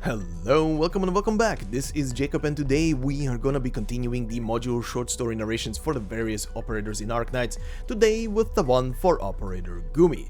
Hello, welcome and welcome back. This is Jacob and today we are gonna be continuing the modular short story narrations for the various operators in Arknights, today with the one for Operator Gummy.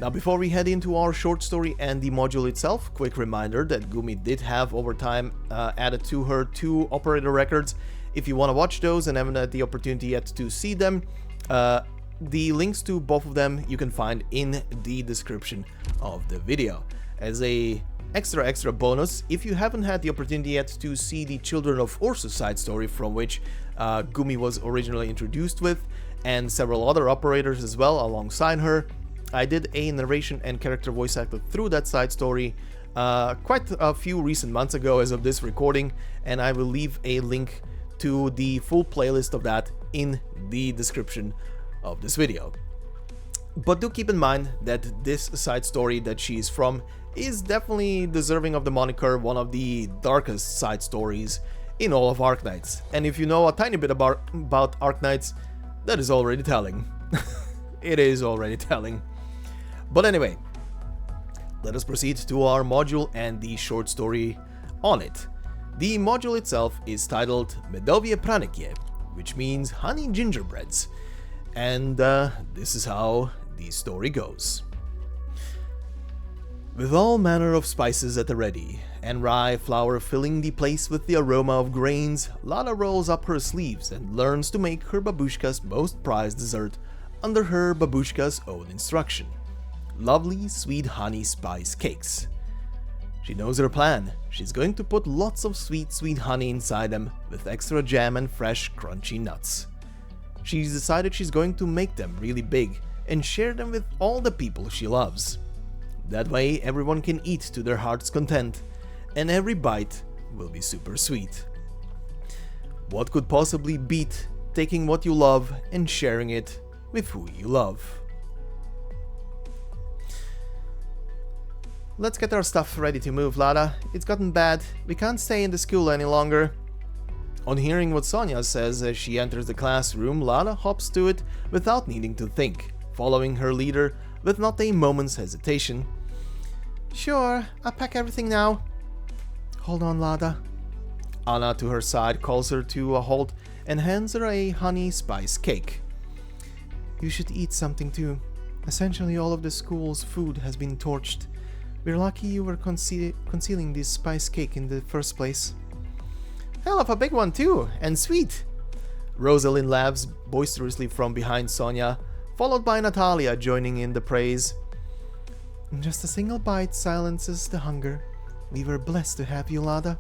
Now before we head into our short story and the module itself, quick reminder that Gummy did have over time added to her 2 operator records. If you want to watch those and haven't had the opportunity yet to see them, the links to both of them you can find in the description of the video. As a extra bonus, if you haven't had the opportunity yet to see the Children of Ursus side story from which Gummy was originally introduced with, and several other operators as well alongside her, I did a narration and character voice actor through that side story quite a few recent months ago as of this recording, and I will leave a link to the full playlist of that in the description of this video. But do keep in mind that this side story that she's from is definitely deserving of the moniker one of the darkest side stories in all of Arknights. And if you know a tiny bit about Arknights, that is already telling. It is already telling. But anyway, let us proceed to our module and the short story on it. The module itself is titled Medovые Prяники, which means honey gingerbreads. And this is how the story goes. With all manner of spices at the ready, and rye flour filling the place with the aroma of grains, Lada rolls up her sleeves and learns to make her babushka's most prized dessert under her babushka's own instruction. Lovely sweet honey spice cakes. She knows her plan. She's going to put lots of sweet honey inside them with extra jam and fresh crunchy nuts. She's decided she's going to make them really big and share them with all the people she loves. That way everyone can eat to their heart's content, and every bite will be super sweet. What could possibly beat taking what you love and sharing it with who you love? Let's get our stuff ready to move, Lada. It's gotten bad. We can't stay in the school any longer. On hearing what Sonia says as she enters the classroom, Lada hops to it without needing to think, following her leader with not a moment's hesitation. Sure, I'll pack everything now. Hold on, Lada. Anna to her side calls her to a halt and hands her a honey spice cake. You should eat something too. Essentially all of the school's food has been torched. We're lucky you were concealing this spice cake in the first place. Hell of a big one too, and sweet. Rosalind laughs boisterously from behind Sonia, followed by Natalia joining in the praise. Just a single bite silences the hunger. We were blessed to have you, Lada.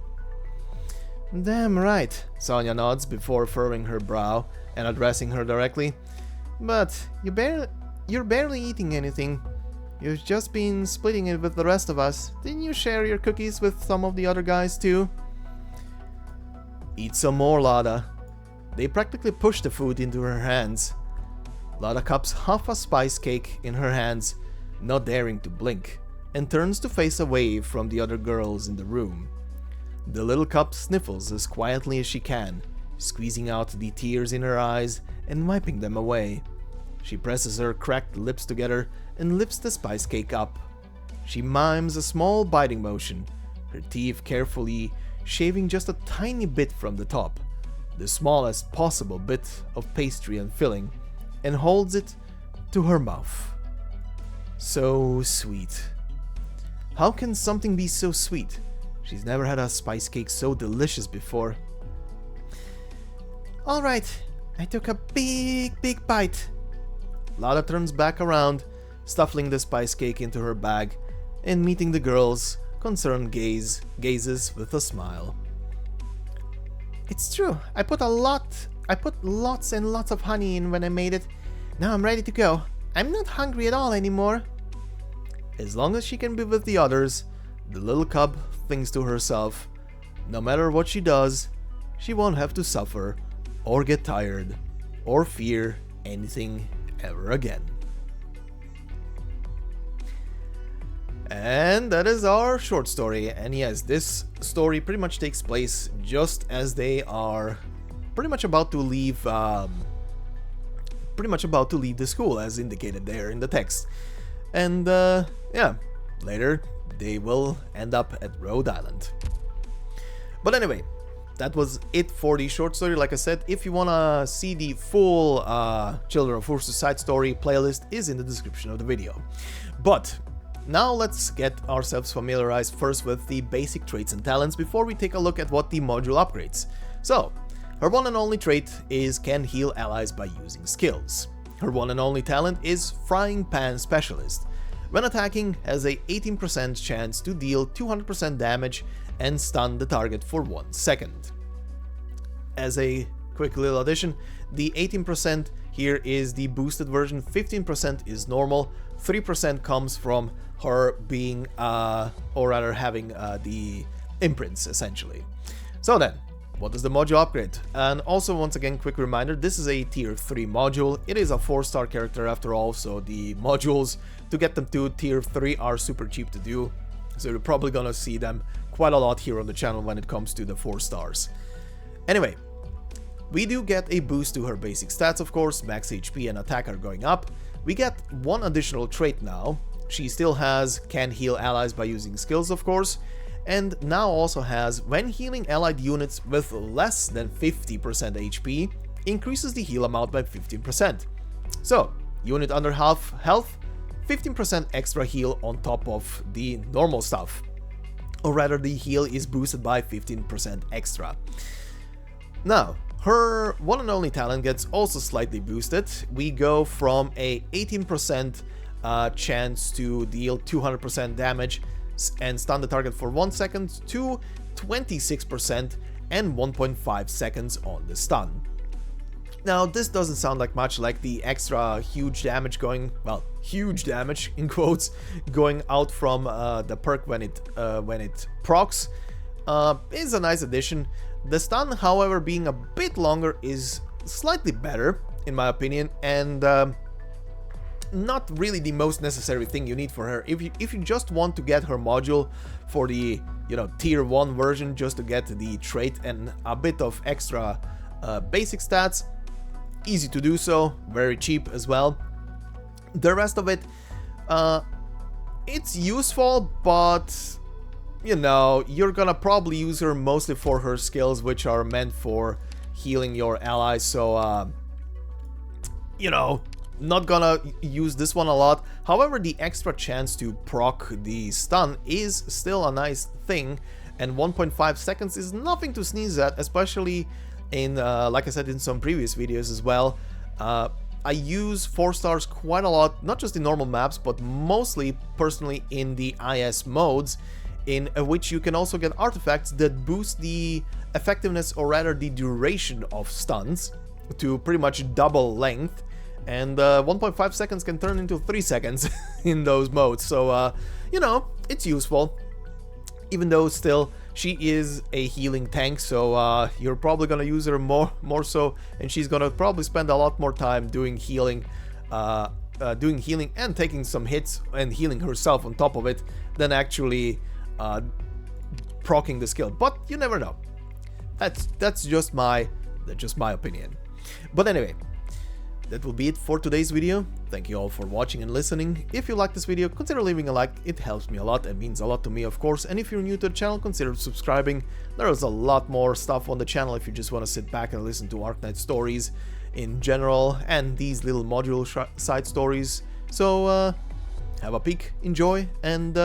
Damn right, Sonia nods before furrowing her brow and addressing her directly. But you're barely eating anything. You've just been splitting it with the rest of us. Didn't you share your cookies with some of the other guys too? Eat some more, Lada. They practically push the food into her hands. Lada cups half a spice cake in her hands, not daring to blink, and turns to face away from the other girls in the room. The little cup sniffles as quietly as she can, squeezing out the tears in her eyes and wiping them away. She presses her cracked lips together and lifts the spice cake up. She mimes a small biting motion, her teeth carefully shaving just a tiny bit from the top, the smallest possible bit of pastry and filling, and holds it to her mouth. So sweet. How can something be so sweet? She's never had a spice cake so delicious before. Alright, I took a big bite. Lada turns back around, stuffing the spice cake into her bag, and meeting the girls' concerned gazes with a smile. It's true, I put lots and lots of honey in when I made it. Now I'm ready to go. I'm not hungry at all anymore. As long as she can be with the others, the little cub thinks to herself, no matter what she does, she won't have to suffer, or get tired, or fear anything ever again. And that is our short story. And yes, this story pretty much takes place just as they are pretty much about to leave the school, as indicated there in the text. And yeah, later they will end up at Rhode Island. But anyway, that was it for the short story. Like I said, if you wanna see the full Children of Ursus side story playlist is in the description of the video. But now let's get ourselves familiarized first with the basic traits and talents before we take a look at what the module upgrades. So, her one and only trait is can heal allies by using skills. Her one and only talent is Frying Pan Specialist. When attacking, has a 18% chance to deal 200% damage and stun the target for 1 second. As a quick little addition, the 18% here is the boosted version, 15% is normal, 3% comes from her being, or rather having the imprints essentially. So then, what is the module upgrade? And also, once again, quick reminder, this is a tier 3 module. It is a 4-star character after all, so the modules to get them to tier 3 are super cheap to do. So you're probably gonna see them quite a lot here on the channel when it comes to the 4 stars. Anyway, we do get a boost to her basic stats, of course. Max HP and attack are going up. We get one additional trait now. She still has can heal allies by using skills, of course, and now also has when healing allied units with less than 50% HP, increases the heal amount by 15%. So, unit under half health, 15% extra heal on top of the normal stuff. Or rather, the heal is boosted by 15% extra. Now, her one and only talent gets also slightly boosted. We go from a 18% chance to deal 200% damage and stun the target for 1 second to 26% and 1.5 seconds on the stun. Now, this doesn't sound like much, like the extra huge damage going, well, huge damage in quotes, going out from the perk when it procs, is a nice addition. The stun, however, being a bit longer is slightly better, in my opinion, and not really the most necessary thing you need for her. If you just want to get her module for the, you know, tier 1 version, just to get the trait and a bit of extra basic stats, easy to do so, very cheap as well. The rest of it, it's useful, but you know, you're gonna probably use her mostly for her skills, which are meant for healing your allies, so you know, not gonna use this one a lot. However, the extra chance to proc the stun is still a nice thing, and 1.5 seconds is nothing to sneeze at, especially in, like I said in some previous videos as well. I use 4 stars quite a lot, not just in normal maps, but mostly personally in the IS modes, in which you can also get artifacts that boost the effectiveness, or rather the duration of stuns to pretty much double length, and 1.5 seconds can turn into 3 seconds in those modes, so you know, it's useful, even though still she is a healing tank, so you're probably gonna use her more so, and she's gonna probably spend a lot more time doing healing and taking some hits and healing herself on top of it than actually proccing the skill. But you never know. That's just my opinion. But anyway, that will be it for today's video. Thank you all for watching and listening. If you like this video, consider leaving a like. It helps me a lot and means a lot to me, of course. And if you're new to the channel, consider subscribing. There is a lot more stuff on the channel if you just want to sit back and listen to Arknight stories in general and these little module side stories. So have a peek, enjoy, and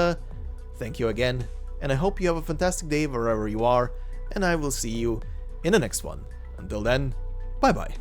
thank you again. And I hope you have a fantastic day wherever you are, and I will see you in the next one. Until then, bye bye.